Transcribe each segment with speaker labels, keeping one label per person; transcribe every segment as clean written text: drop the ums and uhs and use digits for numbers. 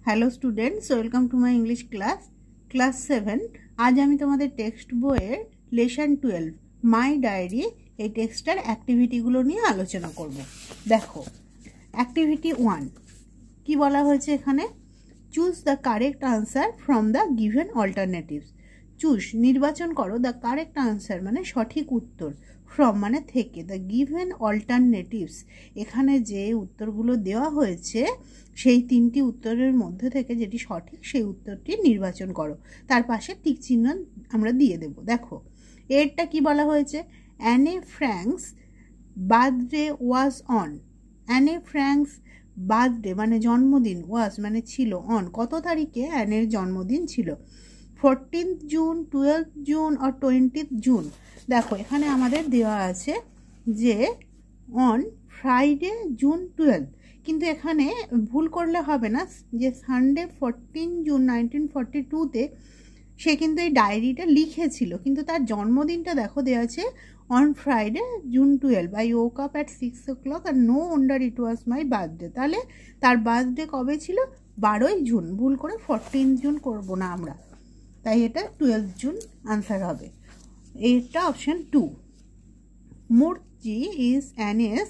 Speaker 1: Hello students, welcome to my English class 7। আজ আমি তোমাদের টেক্সট বইয়ের লেসন 12 মাই ডায়েরি এই টেক্সটার অ্যাক্টিভিটিগুলো নিয়ে আলোচনা করব। দেখো, অ্যাক্টিভিটি 1 কি বলা হয়েছে এখানে? Choose the correct answer from the given alternatives. Choose নির্বাচন করো, দ্য কারেক্ট আনসার মানে সঠিক উত্তর, ফ্রম মানে থেকে, দ্য গিভেন অল্টারনেটিভস এখানে যে উত্তরগুলো দেওয়া হয়েছে সেই তিনটি উত্তরের মধ্যে থেকে যেটি সঠিক সেই উত্তরটি নির্বাচন করো। তার পাশে টিক চিহ্ন আমরা দিয়ে দেব। দেখো, এরটা কি বলা হয়েছে? Anne Frank's birthday was on. Anne Frank's birthday মানে জন্মদিন, ওয়াজ মানে ছিল, অন কত তারিখে অ্যানের জন্মদিন ছিল? 14th জুন, 12th জুন আর 20th জুন। দেখো, এখানে আমাদের দেওয়া আছে যে অন ফ্রাইডে জুন 12, কিন্তু এখানে ভুল করলে হবে না যে সানডে 14 জুন 1942-তে সে কিন্তু এই ডায়েরিটা লিখেছিল, কিন্তু তার জন্মদিনটা দেখো দেওয়া আছে on Friday June 12। I woke up at 6 o'clock and no wonder it was my birthday। তাহলে তার বার্থডে কবে ছিল? 12ই জুন। ভুল করে 14 জুন করব না আমরা, তাই এটা 12 জুন আনসার হবে। এটা অপশন 2। মুরজি ইজ অ্যানেস।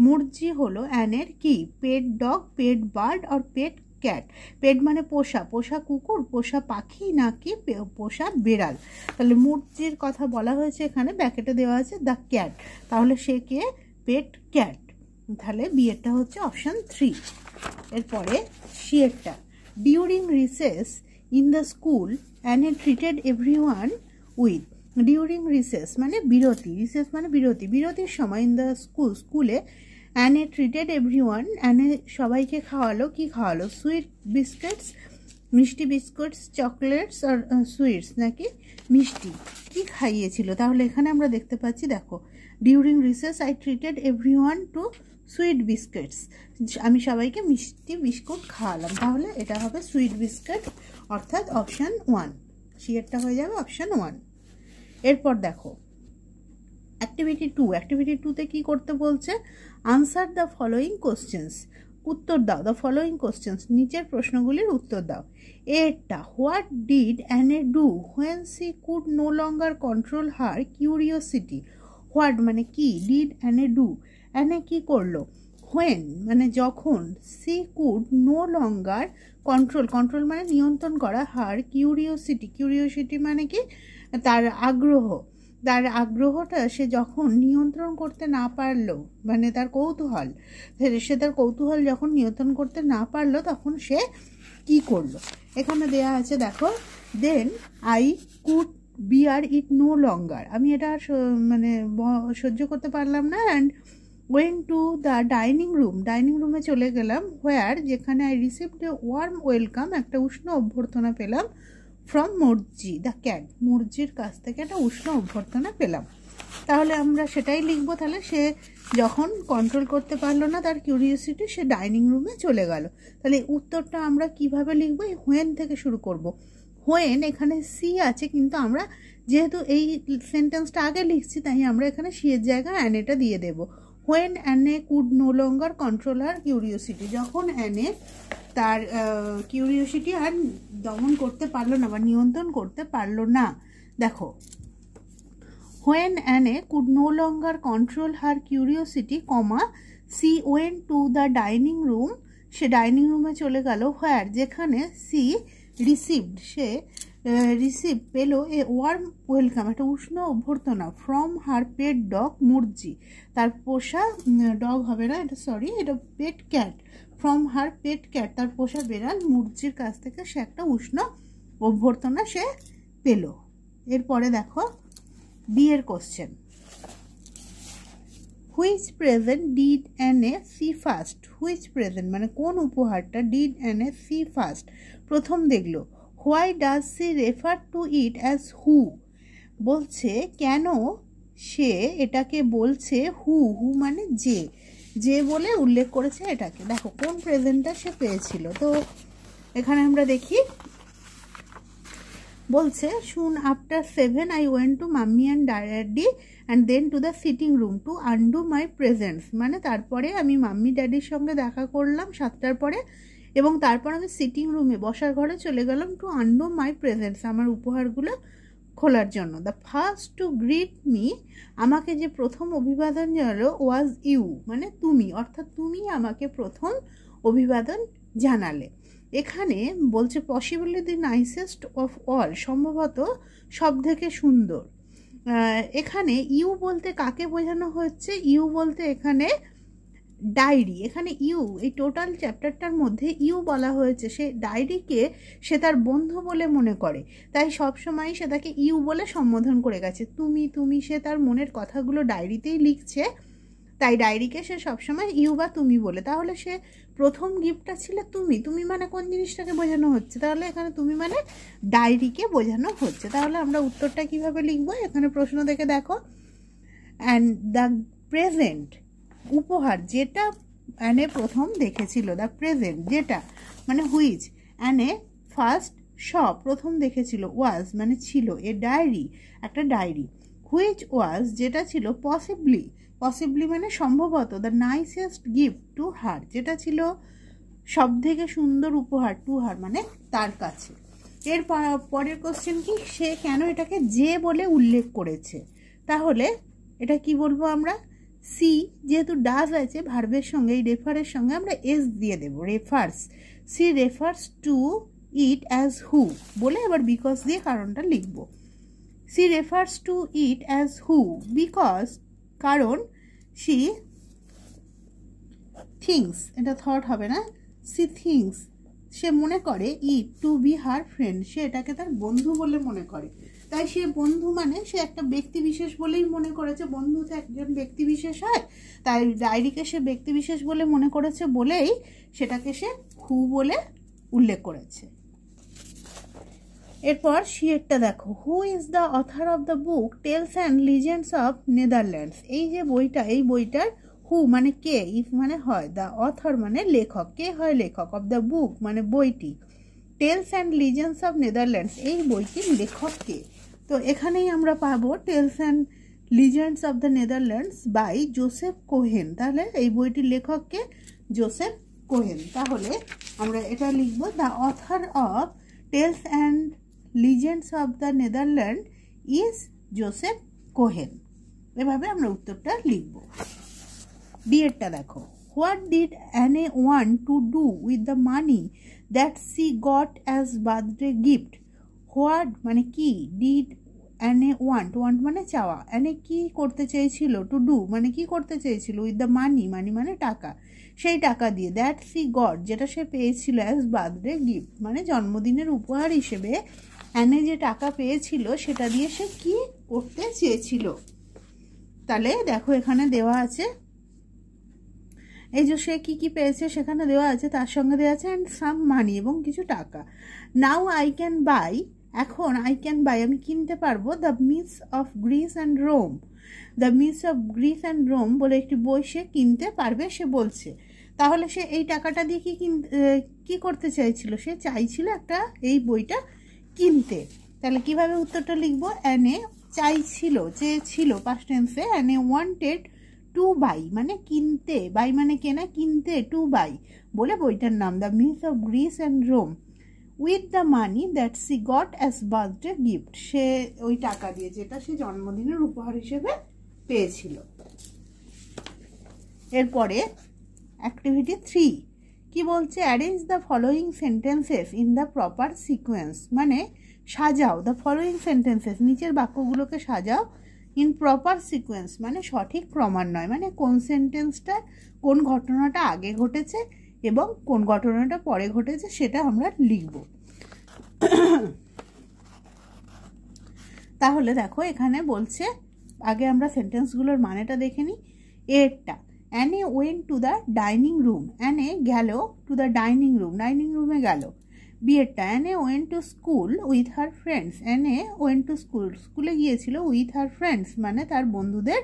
Speaker 1: মুরজি হলো অ্যানের কি? পেট ডগ, পেট বার্ড আর পেট ক্যাট। পেট মানে পোষা, পোষা কুকুর, পোষা পাখি নাকি পোষা বিড়াল? তাহলে মুরজির কথা বলা হয়েছে এখানে, ব্যাকেটে দেওয়া আছে দ্য ক্যাট, তাহলে সে কে? পেট ক্যাট। তাহলে বিয়েরটা হচ্ছে অপশন 3। এরপরে সিয়েরটা, during recess in the school Anne treated everyone with. During recess মানে বিরতি, রিসেস মানে বিরতি, বিরতির সময় ইন দ্য স্কুলে অ্যানে ট্রিটেড এভরিওয়ান, অ্যানে সবাইকে খাওয়ালো। কি খাওয়ালো? সুইট বিস্কিটস, মিষ্টি বিস্কুটস, চকলেটস আর সুইটস নাকি মিষ্টি, কি খাইয়েছিল? তাহলে এখানে আমরা দেখতে পাচ্ছি, দেখো, during recess I treated everyone to sweet biscuits, আমি সবাইকে মিষ্টি বিস্কুট খাওয়ালাম। তাহলে এটা হবে সুইট বিস্কিট, অর্থাৎ অপশান 1। সিয়েরটা হয়ে যাবে অপশান 1। এরপর দেখো অ্যাক্টিভিটি 2। অ্যাক্টিভিটি 2তে কি করতে বলছে? Answer the following questions. উত্তর দাও, দ্য ফলোয়িং কোশ্চেন্স, নিচের প্রশ্নগুলির উত্তর দাও। এরটা, what did Anne do when she could no longer control her curiosity. What মানে কি, ডিড অ্যানে ডু, অ্যানে কি করলো, হোয়েন মানে যখন, she could no longer control, control মানে নিয়ন্ত্রণ করা, হার কিউরিওসিটি, কিউরিওসিটি মানে কি? তার আগ্রহ, তার আগ্রহটা সে যখন নিয়ন্ত্রণ করতে না পারলো, মানে তার কৌতূহল, সে তার কৌতূহল যখন নিয়ন্ত্রণ করতে না পারলো তখন সে কি করলো? এখানে দেয়া আছে, দেখো, then I could bear it no longer, আমি এটা মানে সহ্য করতে পারলাম না, and went to the dining room, dining রুমে চলে গেলাম, হোয়ার যেখানে I received a warm welcome, একটা উষ্ণ অভ্যর্থনা পেলাম, ফ্রম মুরজি দ্য ক্যাট, মুরজির কাছ থেকে একটা উষ্ণ অভ্যর্থনা পেলাম। তাহলে আমরা সেটাই লিখবো। তাহলে সে যখন কন্ট্রোল করতে পারলো না তার কিউরিওসিটি, সে ডাইনিং রুমে চলে গেল। তাহলে উত্তরটা আমরা কিভাবে লিখবো? এই হোয়েন থেকে শুরু করব। হোয়েন এখানে সি আছে, কিন্তু আমরা যেহেতু এই সেন্টেন্সটা আগে লিখছি তাই আমরা এখানে সি এর জায়গায় অ্যানেটা দিয়ে দেব। When Anne could no longer control her curiosity, যখন অ্যানে তার কিউরিওসিটি আর দমন করতে পারলো না বা নিয়ন্ত্রণ করতে পারলো না। দেখো, when Anne could no longer control her curiosity, comma, she went to the dining room, সে ডাইনিং রুমে চলে গেল, হোয়ার যেখানে সি রিসিভড, সে রিসিভ পেলো এ ওয়ার্ম ওয়েলকাম, একটা উষ্ণ অভ্যর্থনা, ফ্রম হার পেট ডগ মুরজি, তার পোষা ডগ হবে না এটা, সরি, এটা pet cat, from her pet cat, তার পোষা বেড়াল মুরজির কাছ থেকে সে একটা উষ্ণ অভ্যর্থনা সে পেল। এরপরে দেখো বিয়ের question, which present did Anne see first. Which present মানে কোন উপহারটা, ডিড অ্যানে সি ফার্স্ট প্রথম দেখলো। Why does she refer to it as who, বলছে কেন সে এটাকে বলছে হু, হু মানে যে, যে বলে উল্লেখ করেছে এটাকে। দেখো কোন প্রেজেন্টটা সে পেয়েছিল। তো এখানে আমরা দেখি, বলছে soon after 7 I went to mummy and daddy and then to the sitting room to undo my presents, মানে তারপরে আমি মাম্মি ড্যাডির সঙ্গে দেখা করলাম 7টার পরে এবং তারপর আমি সিটিং রুমে বসার ঘরে চলে গেলাম টু আননো মাই প্রেজেন্টস, আমার উপহারগুলো খোলার জন্য। The first two grit me, আমাকে যে প্রথম অভিবাদন জানালো, ওয়াজ ইউ, মানে তুমি, অর্থাৎ তুমি আমাকে প্রথম অভিবাদন জানালে। এখানে বলছে possibly the nicest of all, সম্ভবত সব থেকে সুন্দর। এখানে ইউ বলতে কাকে বোঝানো হচ্ছে? ইউ বলতে এখানে ডায়েরি। এখানে ইউ, এই টোটাল চ্যাপ্টারটার মধ্যে ইউ বলা হয়েছে। সে ডায়েরিকে সে তার বন্ধু বলে মনে করে, তাই সবসময় সে তাকে ইউ বলে সম্বোধন করে গেছে। তুমি তুমি, সে তার মনের কথাগুলো ডায়েরিতেই লিখছে, তাই ডায়েরিকে সে সবসময় ইউ বা তুমি বলে। তাহলে সে প্রথম গিফটটা ছিল তুমি। তুমি মানে কোন জিনিসটাকে বোঝানো হচ্ছে? তাহলে এখানে তুমি মানে ডায়েরিকে বোঝানো হচ্ছে। তাহলে আমরা উত্তরটা কিভাবে লিখবো? এখানে প্রশ্ন দেখে দেখো। অ্যান্ড দ্য প্রেজেন্ট, উপহার যেটা অ্যানে প্রথম দেখেছিল, দ্য প্রেজেন্ট যেটা মানে হুইচ অ্যানে ফার্স্ট শ প্রথম দেখেছিল, ওয়াজ মানে ছিল, এ ডায়েরি একটা ডায়েরি, হুইচ ওয়াজ যেটা ছিল, পসিবলি, পসিবলি মানে সম্ভবত, the nicest gift to her যেটা ছিল সব থেকে সুন্দর উপহার, টু হার মানে তার কাছে। এর পরের কোশ্চেন কি, সে কেন এটাকে যে বলে উল্লেখ করেছে? তাহলে এটা কি বলবো আমরা? সি, যেহেতু ডাজ আছে ভার্বের সঙ্গে, এই রেফারের সঙ্গে আমরা এস দিয়ে দেবো, refers. She refers to it as who বলে এবার বিকজ দিয়ে কারণটা লিখব। She refers to it as who because, কারণ সি থিংস, এটা থট হবে না, সি থিংস, সে মনে করে it to be her friend, সে এটাকে তার বন্ধু বলে মনে করে। তাই সে বন্ধু মানে সে একটা ব্যক্তি বিশেষ বলেই মনে করেছে, বন্ধু তো একজন ব্যক্তি বিশেষ হয়, তাই ডায়েরিকে সে ব্যক্তি বিশেষ বলে মনে করেছে বলেই সেটাকে সে হু বলে উল্লেখ করেছে। এরপর শিয়েরটা দেখো, who is the author of the book tales and legends of Netherlands. এই যে বইটা, এই বইটার হু মানে কে, ইফ মানে হয়, দ্য অথর মানে লেখক, কে হয় লেখক, অফ দ্য বুক মানে বইটি, tales and legends of Netherlands এই বইটির লেখক কে? তো এখানেই আমরা পাবো tales and legends of the Netherlands by Joseph Cohen. তাহলে এই বইটির লেখককে জোসেফ কোহেন। তাহলে আমরা এটা লিখবো, the author of tales and legends of the Netherland is Joseph Cohen. এভাবে আমরা উত্তরটা লিখব। ডিএরটা দেখো, what did Anne want to do with the money that she got as birthday gift. What মানে কি, ডিড অ্যানে ওয়ান্ট, ওয়ান্ট মানে চাওয়া, অ্যানে কি করতে চেয়েছিল, টু ডু মানে কি করতে চেয়েছিল, উইথ দ্য মানি, মানি মানে টাকা, সেই টাকা দিয়ে, দ্যাট সি গট যেটা সে পেয়েছিল, অ্যাজ বার্থডে গিফট মানে জন্মদিনের উপহার হিসেবে অ্যানে যে টাকা পেয়েছিল সেটা দিয়ে সে কি করতে চেয়েছিল। তাহলে দেখো এখানে দেওয়া আছে, এই যে সে কি কি পেয়েছে সেখানে দেওয়া আছে, তার সঙ্গে দেওয়া আছে অ্যান্ড সাম মানি এবং কিছু টাকা। নাও আই ক্যান বাই, এখন আই ক্যান বাই আমি কিনতে পারবো, the myths of Greece and Rome, the myths of Greece and Rome বলে একটি বই সে কিনতে পারবে সে বলছে। তাহলে সে এই টাকাটা দিয়ে কি করতে চাইছিল, সে চাইছিল একটা এই বইটা কিনতে। তাহলে কিভাবে উত্তরটা লিখবো, অ্যানে চাইছিল, চেয়েছিল পাস্ট টেন্সে, অ্যানে ওয়ান্টেড টু বাই মানে কিনতে, বাই মানে কেনা, কিনতে, টু বাই বলে বইটার নাম, the myths of Greece and Rome with the money that she got as birthday gift, সে ওই টাকা দিয়ে যেটা সে জন্মদিনের উপহার হিসেবে পেয়েছিল। এরপরে অ্যাক্টিভিটি 3 কি বলছে, arrange the following sentences in the proper sequence মানে সাজাও, দ্য ফলোয়িং সেন্টেন্সেস নিচের বাক্যগুলোকে সাজাও, ইন প্রপার সিকোয়েন্স মানে সঠিক ক্রমান্বয়, মানে কোন সেন্টেন্সটা কোন ঘটনাটা আগে ঘটেছে এবং কোন ঘটনাটা পরে ঘটেছে সেটা আমরা লিখব। তাহলে দেখো এখানে বলছে, আগে আমরা সেন্টেন্সগুলোর মানেটা দেখে নিই। এরটা, Anne went to the dining room, Anne গেল to the dining room, dining রুমে গেল। বিয়েরটা, Anne went to school with her friends, Anne went to school, স্কুলে গিয়েছিল, উইথ হার ফ্রেন্ডস মানে তার বন্ধুদের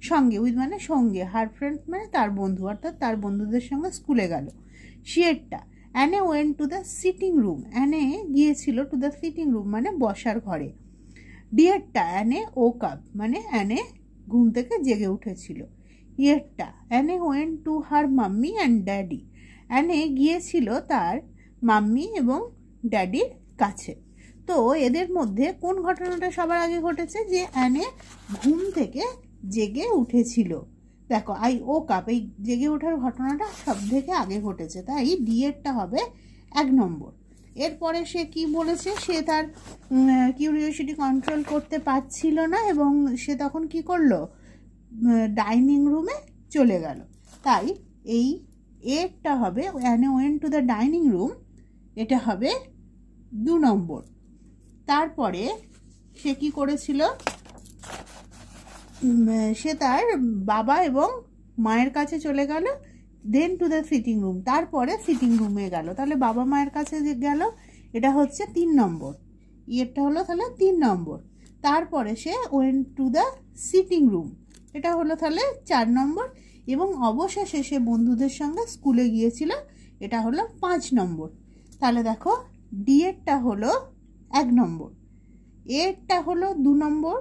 Speaker 1: সঙ্গে, উইথ মানে সঙ্গে, হার ফ্রেন্ডস মানে তার বন্ধু, অর্থাৎ তার বন্ধুদের সঙ্গে স্কুলে গেল। শিয়েরটা, Anne went to the sitting room, Anne গিয়েছিল টু দ্য সিটিং রুম মানে বসার ঘরে। ডিয়েরটা, অ্যানে ওক আপ মানে অ্যানে ঘুম থেকে জেগে উঠেছিল। ইয়েরটা, Anne went to her mummy and daddy, Anne গিয়েছিল তার মাম্মি এবং ড্যাডির কাছে। তো এদের মধ্যে কোন ঘটনাটা সবার আগে ঘটেছে? যে অ্যানে ঘুম থেকে জেগে উঠেছিল। দেখো, আই ও কাপ, এই জেগে ওঠার ঘটনাটা সব থেকে আগে ঘটেছে, তাই ডি এরটা হবে 1 নম্বর। এরপরে সে কি বলেছে? সে তার কিউরিওসিটি কন্ট্রোল করতে পারছিল না এবং সে তখন কি করলো? ডাইনিং রুমে চলে গেল। তাই এই এরটা হবে Anne went to the dining room, এটা হবে 2 নম্বর। তারপরে সে কি করেছিল? সে তার বাবা এবং মায়ের কাছে চলে গেল, দেন টু দ্য সিটিং রুম, তারপরে সিটিং রুমে গেল। তাহলে বাবা মায়ের কাছে যে গেল, এটা হচ্ছে 3 নম্বর। এটা হলো তাহলে 3 নম্বর। তারপরে সে went to the sitting room, এটা হলো তাহলে 4 নম্বর। এবং অবশেষে সে বন্ধুদের সঙ্গে স্কুলে গিয়েছিল, এটা হলো 5 নম্বর। তাহলে দেখো, ডি এরটা হলো 1 নম্বর, এরটা হলো 2 নম্বর,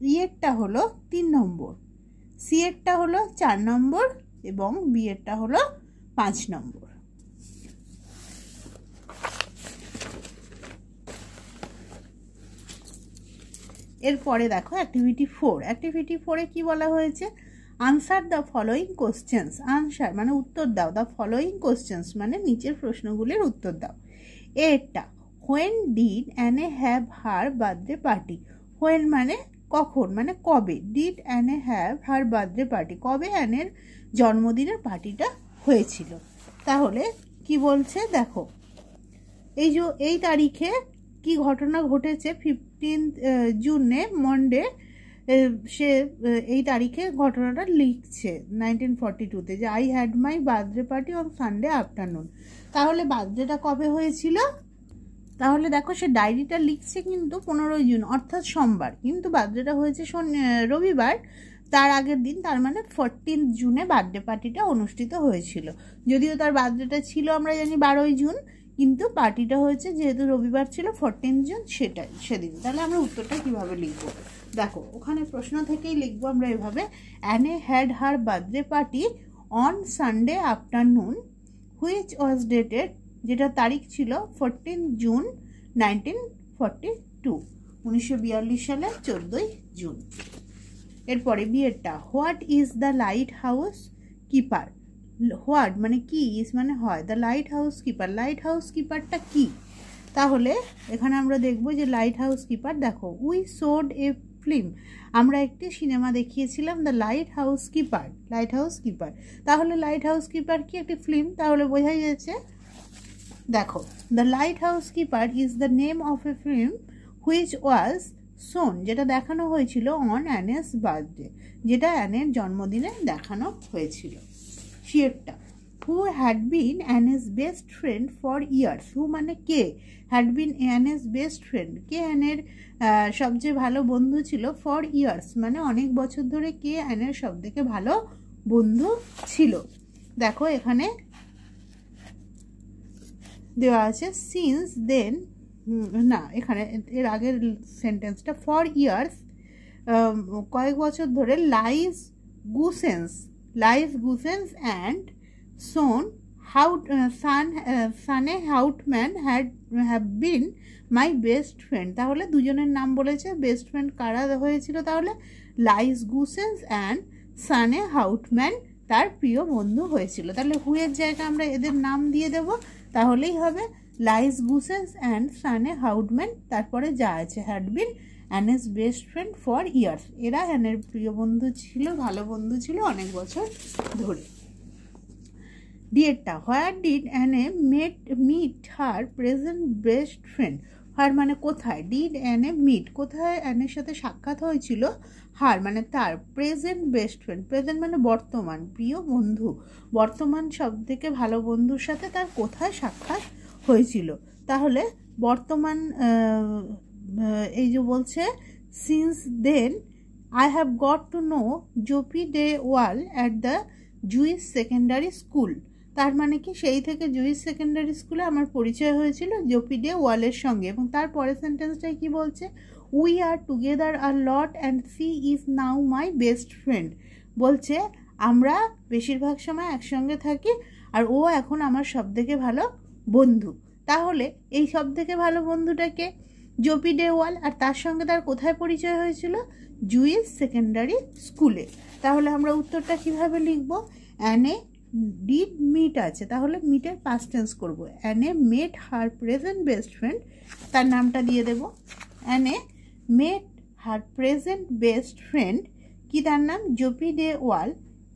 Speaker 1: ই এরটা হলো 3 নম্বর, সি এরটা হলো 4 নম্বর এবং বি এরটা হলো 5 নম্বর। এরপরে দেখো অ্যাক্টিভিটি 4। অ্যাক্টিভিটি 4-এ কি বলা হয়েছে? Answer the following questions. Answer মানে উত্তর দাও, দ্য ফলোয়িং কোশ্চেন্স মানে নিচের প্রশ্নগুলির উত্তর দাও। এরটা, when did Anne have her birthday party. When মানে কখন, মানে কবে। Did Anne have her birthday party, কবে অ্যানের জন্মদিনের পার্টিটা হয়েছিল। তাহলে কি বলছে দেখো, এই তারিখে কি ঘটনা ঘটেছে? 15 জুনে মন্ডে সে এই তারিখে ঘটনাটা লিখছে 1942-তে, যে I had my birthday party on Sunday afternoon. তাহলে বার্থডেটা কবে হয়েছিল? তাহলে দেখো, সে ডায়েরিটা লিখছে কিন্তু 15 জুন অর্থাৎ সোমবার, কিন্তু বার্থডেটা হয়েছে রবিবার, তার আগের দিন, তার মানে 14 জুনে বার্থডে পার্টিটা অনুষ্ঠিত হয়েছিল। যদিও তার বার্থডেটা ছিল আমরা জানি 12 জুন, কিন্তু পার্টিটা হয়েছে যেহেতু রবিবার ছিল 14 জুন সেদিন। তাহলে আমরা উত্তরটা কিভাবে লিখবো? দেখো, ওখানে প্রশ্ন থেকেই লিখবো আমরা এভাবে, Anne had her birthday party on Sunday afternoon which was dated, যেটা তারিখ ছিল 14 জুন 1942, 1942 সালের 14 জুন। এরপরে বিয়েরটা, what is the lighthouse keeper. What মানে কি, ইজ মানে হয়, the lighthouse keeper, lighthouse কিপারটা কি? তাহলে এখানে আমরা দেখব যে লাইট হাউস কিপার, দেখো, উই শোড এ ফিল্ম, আমরা একটি সিনেমা দেখিয়েছিলাম, the lighthouse keeper, lighthouse keeper. তাহলে লাইট হাউস কিপার কি? একটি ফিল্ম, তাহলে বোঝাই যাচ্ছে। দেখো, the lighthouse keeper is the name of a film which was শোন, যেটা দেখানো হয়েছিল অন অ্যানেস বার্থডে, যেটা অ্যানের জন্মদিনে দেখানো হয়েছিল। শিয়ারটা, who had been Anne's best friend for years. Who মানে কে, had been Anne's best friend, কে অ্যানের সবচেয়ে ভালো বন্ধু ছিল, ফর ইয়ার্স মানে অনেক বছর ধরে কে অ্যানের সব থেকে ভালো বন্ধু ছিল। দেখো এখানে দেওয়া আছে সিন্স দেন, না এখানে এর আগের সেন্টেন্সটা, ফর ইয়ার্স কয়েক বছর ধরে, lines Goossens and Sanne Houtman have been my best friend. তাহলে দুজনের নাম বলেছে, বেস্ট ফ্রেন্ড কারা হয়েছিল? তাহলে লাইস গুসেন্স অ্যান্ড সানে হাউটম্যান তার প্রিয় বন্ধু হয়েছিল। তাহলে হুয়ের জায়গায় আমরা এদের নাম দিয়ে দেব, তাহলেই হবে লাইস গুসেন্স অ্যান্ড সানে হাউটম্যান, তারপরে যা আছে had been Anne's best friend for years, এরা অ্যানের প্রিয় বন্ধু ছিল, ভালো বন্ধু ছিল অনেক বছর ধরে। ডিয়েরটা, where did Anne meet her present best friend. Her মানে কোথায়, ডিড অ্যানে মিট কোথায় অ্যানের সাথে সাক্ষাৎ হয়েছিল, হার মানে তার, প্রেজেন্ট বেস্ট ফ্রেন্ড, প্রেজেন্ট মানে বর্তমান প্রিয় বন্ধু, বর্তমান সব থেকে ভালো বন্ধুর সাথে তার কোথায় সাক্ষাৎ হয়েছিল। তাহলে বর্তমান এই যে বলছে since then I have got to know Jopie de Waal at the Jewish secondary school. তার মানে কি, সেই থেকে জুইস সেকেন্ডারি স্কুলে আমার পরিচয় হয়েছিল জোপি ডে ওয়ালের সঙ্গে। এবং তার পরের সেন্টেন্সটাই কি বলছে, we are together a lot and she is now my best friend. বলছে আমরা বেশিরভাগ সময় একসঙ্গে থাকি আর ও এখন আমার সবথেকে ভালো বন্ধু। তাহলে এই সবথেকে ভালো বন্ধুটাকে জোপি ডেওয়াল, আর তার সঙ্গে তার কোথায় পরিচয় হয়েছিল? জুইস সেকেন্ডারি স্কুলে। তাহলে আমরা উত্তরটা কিভাবে লিখব? অ্যানে ডিড মিট আছে, তাহলে মিটের পাস্ট টেন্স করব। Anne met her present best friend, তার নামটা দিয়ে দেব। Anne met her present best friend, কি তার নাম? Jopie de Waal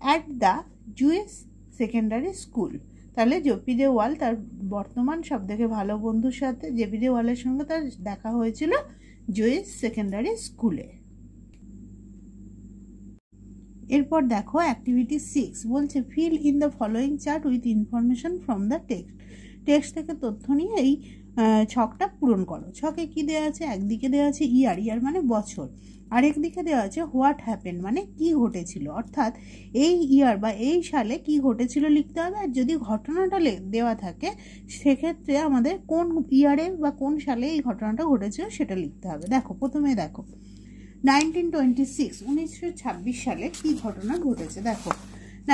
Speaker 1: at the Jewish secondary school. তাহলে জোপি ডেওয়াল তার বর্তমান সবথেকে ভালো বন্ধুর সাথে, জেপি ডেওয়ালের সঙ্গে তার দেখা হয়েছিল জুইস সেকেন্ডারি স্কুলে। এরপর দেখো অ্যাক্টিভিটি 6 বলছে fill in the following chart with information from the text. Text থেকে তথ্য নিয়ে এই ছকটা পূরণ করো। ছকে কি দেওয়া আছে? একদিকে দেওয়া আছে ইয়ার, ইয়ার মানে বছর, আরেকদিকে দেওয়া আছে হোয়াট হ্যাপেন মানে কি ঘটেছিল, অর্থাৎ এই ইয়ার বা এই সালে কি ঘটেছিল লিখতে হবে। আর যদি ঘটনাটা দেওয়া থাকে সেক্ষেত্রে আমাদের কোন ইয়ারে বা কোন সালে এই ঘটনাটা ঘটেছিল সেটা লিখতে হবে। দেখো প্রথমে দেখো 1926 সালে কি ঘটনা ঘটেছে। দেখো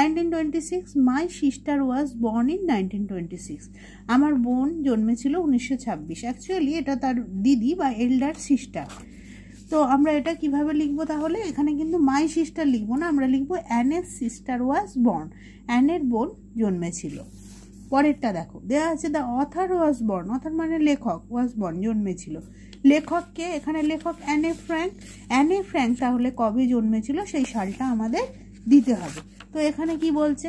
Speaker 1: 1926 my sister was born in 1926, আমার বোন জন্মেছিল 1926। অ্যাকচুয়ালি এটা তার দিদি বা এল্ডার সিস্টার। তো আমরা এটা কিভাবে লিখবো? তাহলে এখানে কিন্তু মাই সিস্টার লিখবো না, আমরা লিখবো অ্যানের সিস্টার ওয়াজ বর্ন, অ্যানের বোন জন্মেছিল। পরেরটা দেখো দেওয়া আছে the author was born, other মানে লেখক, ওয়াজ বর্ন জন্মেছিল। লেখককে এখানে লেখক অ্যানে ফ্র্যাঙ্ক, অ্যানে ফ্র্যাঙ্ক তাহলে কবে জন্মেছিল সেই সালটা আমাদের দিতে হবে। তো এখানে কি বলছে?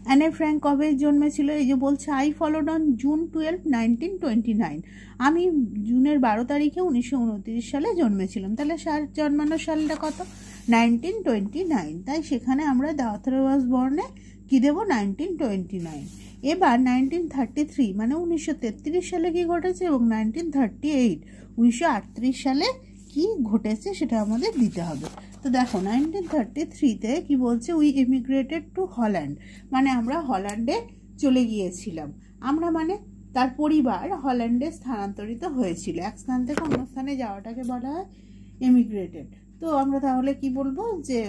Speaker 1: অ্যানে ফ্র্যাঙ্ক কবে জন্মেছিল? এই যে বলছে আই ফলোড অন জুন 12, 1929, আমি জুনের 12 তারিখে 1929 সালে জন্মেছিলাম। তাহলে জন্মানোর সালটা কত? 1929। তাই সেখানে আমরা দ্য অথার ওয়াজ বর্নে কি দেবো? 1929। এবার 1933 মানে 1933 সালে কি ঘটেছে, এবং 1938 1938 সালে কি ঘটেছে সেটা আমাদের দিতে হবে। তো দেখো 1933-তে কি বলছে? উই এমিগ্রেটেড টু হল্যান্ড, মানে আমরা হল্যান্ডে চলে গিয়েছিলাম। আমরা মানে তার পরিবার হল্যান্ডে স্থানান্তরিত হয়েছিল। এক স্থান থেকে অন্য স্থানে যাওয়াটাকে বলা হয় এমিগ্রেটেড। তো আমরা তাহলে কি বলবো? যে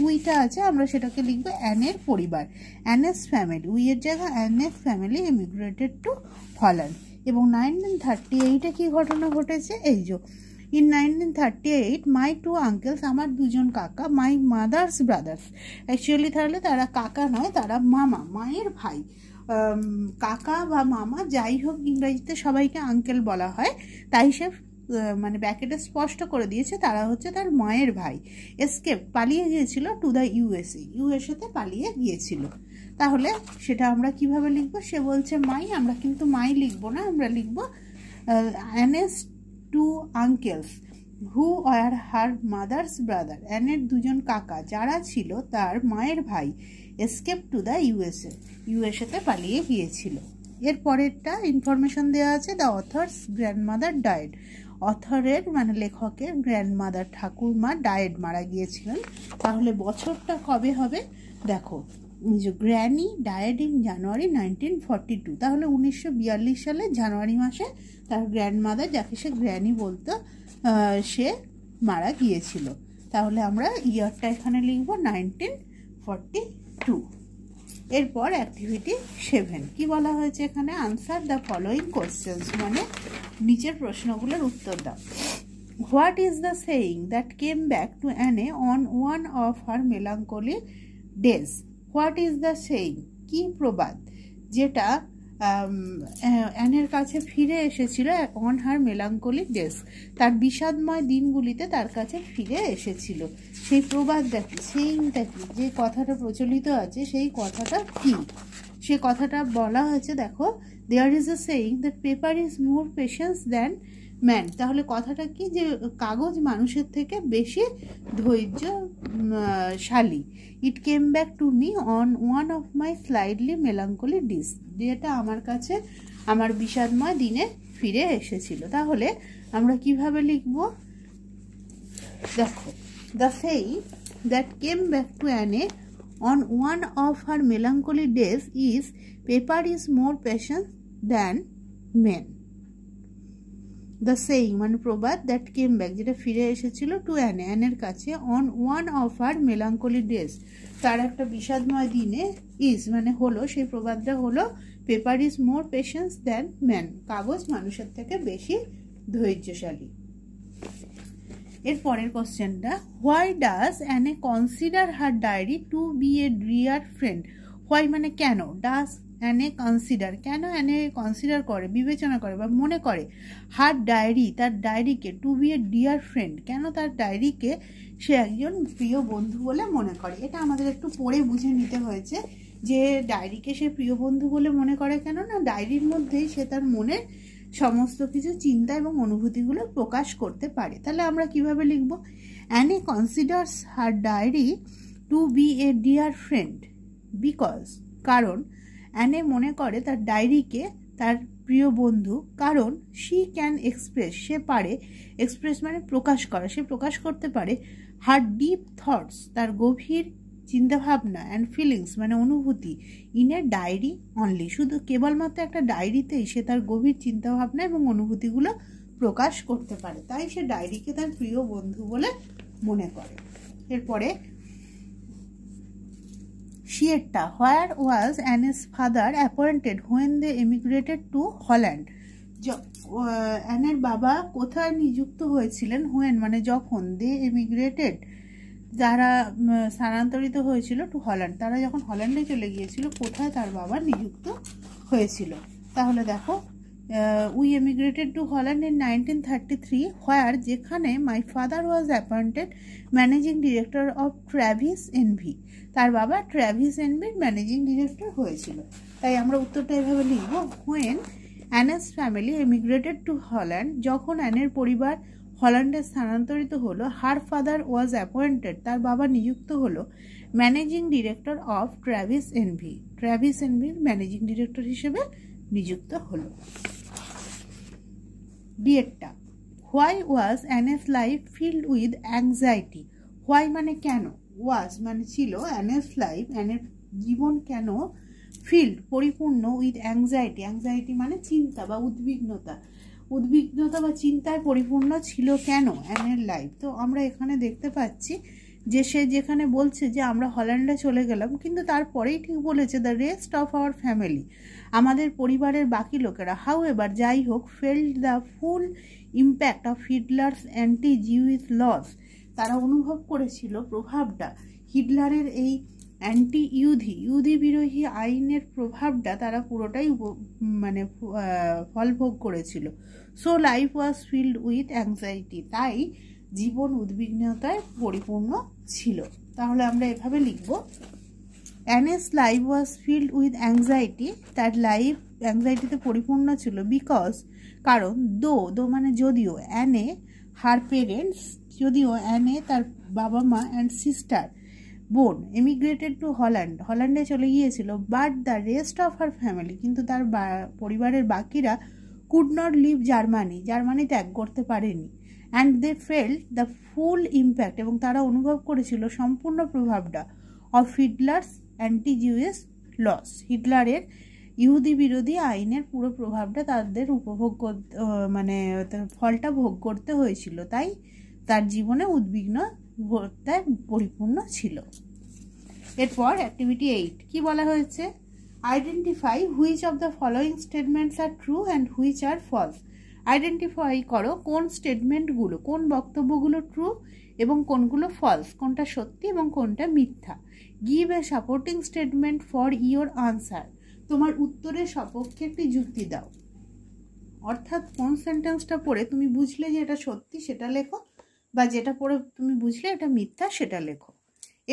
Speaker 1: উইটা আছে, আমরা সেটাকে লিখবো অ্যানের পরিবার, অ্যানেস ফ্যামিলি। উইয়ের জায়গায় অ্যানেস ফ্যামিলি এমিগ্রেটেড টু হল্যান্ড। এবং 1938-এ কি ঘটনা ঘটেছে? এই যে ইন 1938 মাই টু আঙ্কেলস, আমার দুজন কাকা, মাই মাদার্স ব্রাদার্স, অ্যাকচুয়ালি তাহলে তারা কাকা নয়, তারা মামা, মায়ের ভাই। কাকা বা মামা যাই হোক, ইংরেজিতে সবাইকে আঙ্কেল বলা হয়, তাই সে মানে ব্যাকেটে স্পষ্ট করে দিয়েছে তারা হচ্ছে তার মায়ের ভাই। এসকেপ পালিয়ে গিয়েছিল টু দ্য ইউএসএতে পালিয়ে গিয়েছিল। তাহলে সেটা আমরা কিভাবে লিখবো? সে বলছে মাই, আমরা কিন্তু মাই লিখবো না, আমরা লিখবো অ্যানেস টু আঙ্কেলস হু আর হার মাদার্স ব্রাদার, অ্যানের দুজন কাকা যারা ছিল তার মায়ের ভাই, এসকেপ টু দ্য ইউএসএতে পালিয়ে গিয়েছিল। এর পরেরটা ইনফরমেশন দেওয়া আছে দ্য অথার্স গ্র্যান্ডমাদার ডায়েড, অথরের মানে লেখকের গ্র্যান্ডমাদার ঠাকুরমা ডায়েড মারা গিয়েছিলেন। তাহলে বছরটা কবে হবে? দেখো গ্র্যানি ডায়েড ইন জানুয়ারি 1942, তাহলে 1942 সালে জানুয়ারি মাসে তার গ্র্যান্ডমাদার, যাকে সে গ্র্যানি বলতো, সে মারা গিয়েছিল। তাহলে আমরা ইয়ারটা এখানে লিখবো 1942। এরপর অ্যাক্টিভিটি 7 কি বলা হয়েছে এখানে? আনসার দ্য ফলোয়িং কোয়েশ্চেন্স, মানে নিচের প্রশ্নগুলোর উত্তর দাও। What is the saying that came back to Anne on one of her melancholy days? What is the saying, কি প্রবাদ যেটা অ্যানের কাছে ফিরে এসেছিল অন হার মেলাঙ্কলি ডেজ, তার বিষাদময় দিনগুলিতে তার কাছে ফিরে এসেছিল। সেই প্রবাদটা কি, সেইংটা কি, যে কথাটা প্রচলিত আছে সেই কথাটা কি? সে কথাটা বলা হয়েছে, দেখো there is a saying that paper is more patience than man. তাহলে কথাটা কি? যে কাগজ মানুষের থেকে বেশি ধৈর্যশালী। It came back to me on one of my slightly melancholy days, যেটা আমার কাছে আমার বিষাদময় দিনে ফিরে এসেছিল। তাহলে আমরা কিভাবে লিখব? দেখো the saying that came back to Anne on one of her melancholy days is paper is more patience than men. The saying মানে প্রবাদ, দ্যাট কেম ব্যাক যেটা ফিরে এসেছিল টু অ্যানে অ্যানের কাছে, on one of her melancholy days তার একটা বিষাদময় দিনে, ইজ মানে হলো, সেই প্রবাদটা হলো paper is more patience than man, কাগজ মানুষের থেকে বেশি ধৈর্যশালী। এর পরের কোশ্চেনটা, why does Anne consider her diary to be a dear friend? Why মানে কেন, ডাজ অ্যানে কনসিডার কেন অ্যানে কনসিডার করে, বিবেচনা করে বা মনে করে, হার ডায়েরি তার ডায়েরিকে, to be a dear friend কেন তার ডায়েরিকে সে একজন প্রিয় বন্ধু বলে মনে করে। এটা আমাদের একটু পড়ে বুঝে নিতে হয়েছে যে ডায়েরিকে সে প্রিয় বন্ধু বলে মনে করে কেন না, ডায়েরির মধ্যেই সে তার মনের সমস্ত কিছু চিন্তা এবং অনুভূতিগুলো প্রকাশ করতে পারে। তাহলে আমরা কিভাবে লিখব, Annie considers her diary to be a dear friend because, কারণ অ্যানে মনে করে তার ডায়েরিকে তার প্রিয় বন্ধু, কারণ শি ক্যান এক্সপ্রেস সে পারে, এক্সপ্রেস মানে প্রকাশ করা, সে প্রকাশ করতে পারে, হার ডিপ থটস তার গভীর চিন্তাভাবনা, অ্যান্ড ফিলিংস মানে অনুভূতি, ইন এ ডায়েরি অনলি শুধু কেবলমাত্র একটা ডায়েরিতেই সে তার গভীর চিন্তাভাবনা এবং অনুভূতিগুলো প্রকাশ করতে পারে, তাই সে ডায়েরিকে তার প্রিয় বন্ধু বলে মনে করে। এরপরে শিয়েরটা, where was Anne's father appointed when they emigrated to Holland? অ্যানের বাবা কোথায় নিযুক্ত হয়েছিলেন, হোয়েন মানে যখন, দে এমিগ্রেটেড যারা স্থানান্তরিত হয়েছিল, টু হল্যান্ড তারা যখন হল্যান্ডে চলে গিয়েছিল, কোথায় তার বাবা নিযুক্ত হয়েছিল। তাহলে দেখো, we emigrated to Holland in 1933, where যেখানে my father was appointed managing director of Travis NV, তার বাবা ট্র্যাভিস এনভির ম্যানেজিং ডিরেক্টর হয়েছিল। তাই আমরা উত্তরটা এভাবে লিখব, হোয়েন অ্যানেস ফ্যামিলি এমিগ্রেটেড টু হল্যান্ড, যখন অ্যানের পরিবার হল্যান্ডে স্থানান্তরিত হলো, হার ফাদার ওয়াজ অ্যাপয়েন্টেড তার বাবা নিযুক্ত হলো managing director of Travis NV, Travies এনভির ম্যানেজিং ডিরেক্টর হিসেবে নিযুক্ত হলো। ডিএরটা, why was Anne's life filled with anxiety? Why মানে কেন, ওয়াজ মানে ছিল, অ্যানেস লাইফ অ্যানের জীবন কেন, ফিল্ড পরিপূর্ণ, উইথ অ্যাংজাইটি, অ্যাংজাইটি মানে চিন্তা বা উদ্বিগ্নতা, উদ্বিগ্নতা বা চিন্তায় পরিপূর্ণ ছিল কেন অ্যানের লাইফ? তো আমরা এখানে দেখতে পাচ্ছি যে সে যেখানে বলছে যে আমরা হল্যান্ডে চলে গেলাম, কিন্তু তারপরেই ঠিক বলেছে the rest of our family, আমাদের পরিবারের বাকি লোকেরা, হাউ এবার যাই হোক, felt the full impact of Hitler's anti Jewish laws, তারা অনুভব করেছিল প্রভাবটা হিটলারের এই অ্যান্টি ইহুদি বিরোধী আইনের প্রভাবটা তারা পুরোটাই মানে ফলভোগ করেছিল। So life was filled with anxiety, তাই জীবন উদ্বিগ্নতায় পরিপূর্ণ ছিল। তাহলে আমরা এভাবে লিখব, Anne's life was filled with anxiety, তার লাইফ অ্যাংজাইটিতে পরিপূর্ণ ছিল, বিকজ কারণ, দো মানে যদিও, অ্যানে হার পেরেন্টস যদিও অ্যানে তার বাবা মা অ্যান্ড সিস্টার বোন এমিগ্রেটেড টু হল্যান্ড হল্যান্ডে চলে গিয়েছিল, but the rest of her family কিন্তু তার পরিবারের বাকিরা কুড নট লিভ জার্মানি ত্যাগ করতে পারেনি, and they felt the full impact এবং তারা অনুভব করেছিল সম্পূর্ণ প্রভাবটা of Hitler's anti Jewish laws, হিটলারের ইহুদি বিরোধী আইনের পুরো প্রভাবটা তাদের উপভোগ করতে মানে ফলটা ভোগ করতে হয়েছিল, তাই তার জীবনে উদ্বিগ্নতায় পরিপূর্ণ ছিল। এরপর অ্যাক্টিভিটি 8 কি বলা হয়েছে, identify which of the following statements are true and which are false. Identify করো কোন স্টেটমেন্টগুলো, কোন বক্তব্যগুলো ট্রু এবং কোনগুলো ফলস, কোনটা সত্যি এবং কোনটা মিথ্যা। Give a supporting statement for your answer, তোমার উত্তরের সপক্ষে একটি যুক্তি দাও, অর্থাৎ কোন সেন্টেন্সটা পড়ে তুমি বুঝলে যে এটা সত্যি সেটা লেখো, বা যেটা পড়ে তুমি বুঝলে এটা মিথ্যা সেটা লেখো।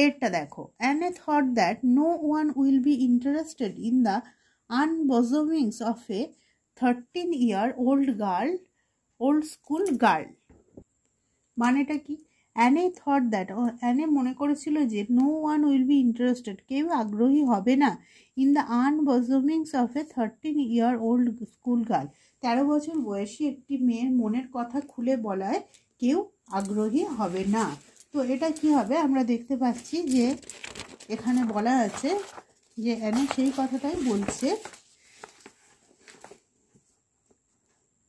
Speaker 1: এরটা দেখো, Anne thought that no one will be interested in the unbosomings of a 13-year-old school girl. মানেটা কি, অ্যানে থট দ্যাট, অ্যানে মনে করেছিল যে no one will be interested কেউ আগ্রহী হবে না, in the unbosomings of a 13-year-old school girl 13 বছর বয়সী একটি মেয়ের মনের কথা খুলে বলায় কেউ আগ্রহী হবে না। তো এটা কি হবে, আমরা দেখতে পাচ্ছি যে এখানে বলা আছে যে অ্যানে সেই কথাটাই বলছে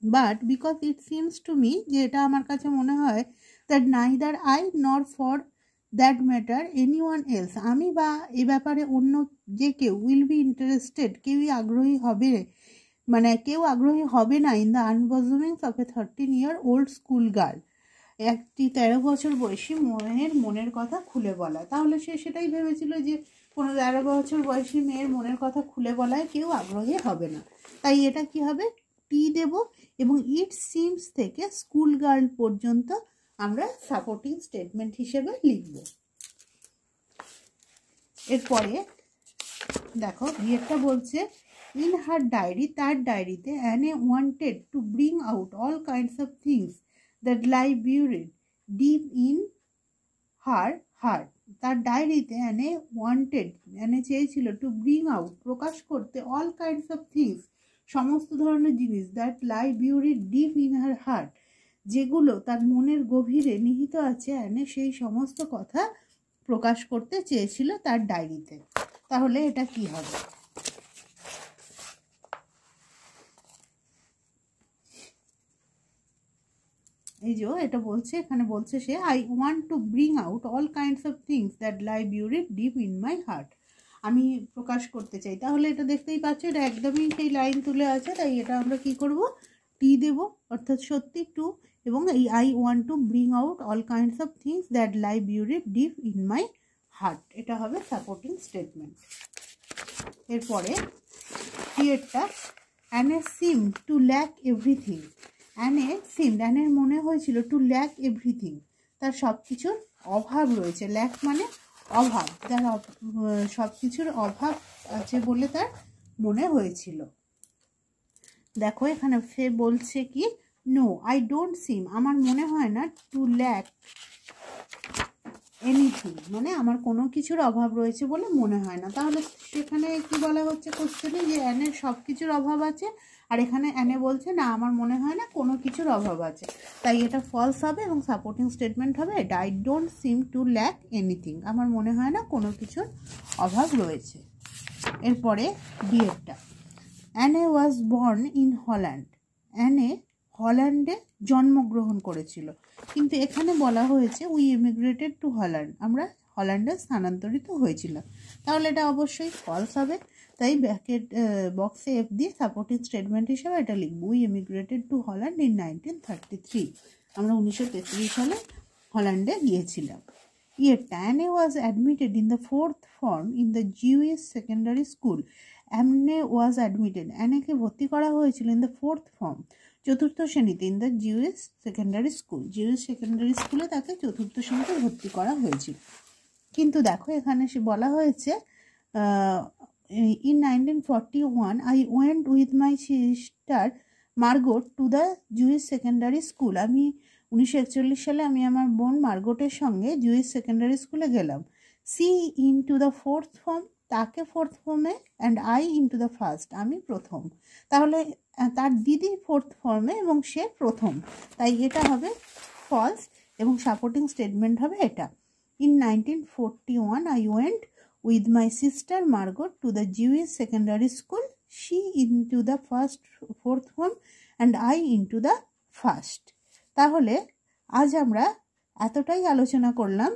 Speaker 1: but because it seems to me, যে এটা আমার কাছে মনে হয়, দ্যাট নাইদার আই নর for that matter any one else, আমি বা এ ব্যাপারে অন্য যে কেউ উইল বি ইন্টারেস্টেড, কেউই আগ্রহী হবে, মানে কেউ আগ্রহী হবে না in the unbosomings of a 13-year-old school girl, একটি 13 বছর বয়সী মনের কথা খুলে বলা। তাহলে সে সেটাই ভেবেছিল যে কোনো 13 বছর বয়সী মেয়ের মনের কথা খুলে বলায় কেউ আগ্রহী হবে না। তাই এটা কি হবে, টি দেব, এবং ইট সিমস থেকে স্কুল গার্ল পর্যন্ত আমরা সাপোর্টিং স্টেটমেন্ট হিসেবে লিখব। এরপরে দেখো বিয়েরটা বলছে, ইন হার ডায়েরি, তার ডায়েরিতে Anne wanted to bring out all kinds of things that lie buried deep in her heart. তার ডায়েরিতে অ্যানে চেয়েছিল টু ব্রিং আউট, প্রকাশ করতে, অল কাইন্ডস অফ থিংস, সমস্ত ধরনের জিনিস, that lie buried deep in her heart, যেগুলো তার মনের গভীরে নিহিত আছে। অ্যানে সেই সমস্ত কথা প্রকাশ করতে চেয়েছিল তার ডায়েরিতে। তাহলে এটা কি হবে, এই যে এটা বলছে, এখানে বলছে সে, I want to bring out all kinds of things that lie buried deep in my heart, আমি প্রকাশ করতে চাই। তাহলে এটা দেখতেই পাচ্ছ, এটা একদমই সেই লাইন তুলে আছে, তাই এটা আমরা কি করব, টি দেব, অর্থাৎ সত্যি টু, এবং এই I want to bring out all kinds of things that lie buried deep in my heart, এটা হবে সাপোর্টিং স্টেটমেন্ট। এরপরে ক্রিয়েটটা, অ্যানে সিম টু ল্যাক এভরিথিং, অ্যানের মনে হয়েছিল টু ল্যাক এভরিথিং, তার সব কিছুর অভাব রয়েছে, ল্যাক মানে অভাব, তার সব কিছুর অভাব আছে বলে তার মনে হয়েছিল। দেখো এখানে সে বলছে কি, নো আই ডোন্ট সিম, আমার মনে হয় না, টু ল্যাক এনিথিং, মানে আমার কোনো কিছুর অভাব রয়েছে বলে মনে হয় না। তাহলে সেখানে কি বলা হচ্ছে কোশ্চেনে, যে অ্যানের সব কিছুর অভাব আছে, আর এখানে অ্যানে বলছে না আমার মনে হয় না কোনো কিছুর অভাব আছে, তাই এটা ফলস হবে এবং সাপোর্টিং স্টেটমেন্ট হবে এটা, I don't seem to lack anything, আমার মনে হয় না কোনো কিছুর অভাব রয়েছে। এরপরে ডিএরটা, Anne was born in Holland, Anne হল্যান্ডে জন্মগ্রহণ করেছিল, কিন্তু এখানে বলা হয়েছে উই ইমিগ্রেটেড টু হল্যান্ড, আমরা হল্যান্ডে স্থানান্তরিত হয়েছিলাম। তাহলে এটা অবশ্যই ফলস হবে, তাই ব্র্যাকেট বক্সে এফ দিয়ে সাপোর্টিং স্টেটমেন্ট হিসেবে এটা লিখব, we immigrated to Holland in 1933, আমরা 1933 সালে হল্যান্ডে গিয়েছিলাম। Anne was admitted in the 4th form in the Jewish secondary school, Anne was admitted, অ্যানেকে ভর্তি করা হয়েছিল in the 4th form, 4th শ্রেণীতে, in the Jewish secondary school, Jewish secondary স্কুলে তাকে 4th শ্রেণীতে ভর্তি করা হয়েছিল। কিন্তু দেখো এখানে সে বলা হয়েছে, in 1941 I went with my sister Margot to the Jewish secondary school, আমি 1941 সালে আমি আমার বোন মার্গটের সঙ্গে জুইশ সেকেন্ডারি স্কুলে গেলাম। She into the 4th form, তাকে 4th form-এ, and I into the first, আমি প্রথম। তাহলে তার দিদি 4th form-এ এবং সে প্রথম, তাই এটা হবে ফলস এবং সাপোর্টিং স্টেটমেন্ট হবে এটা, in 1941 I went with my sister Margot to the Jewish secondary school, she in two the 4th form and I into the first. তাহলে আজ আমরা এতটাই আলোচনা করলাম,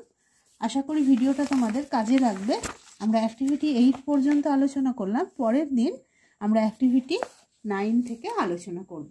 Speaker 1: আশা করি ভিডিওটা তোমাদের কাজে লাগবে। আমরা অ্যাক্টিভিটি 8 পর্যন্ত আলোচনা করলাম, পরের দিন আমরা অ্যাক্টিভিটি 9 থেকে আলোচনা করব।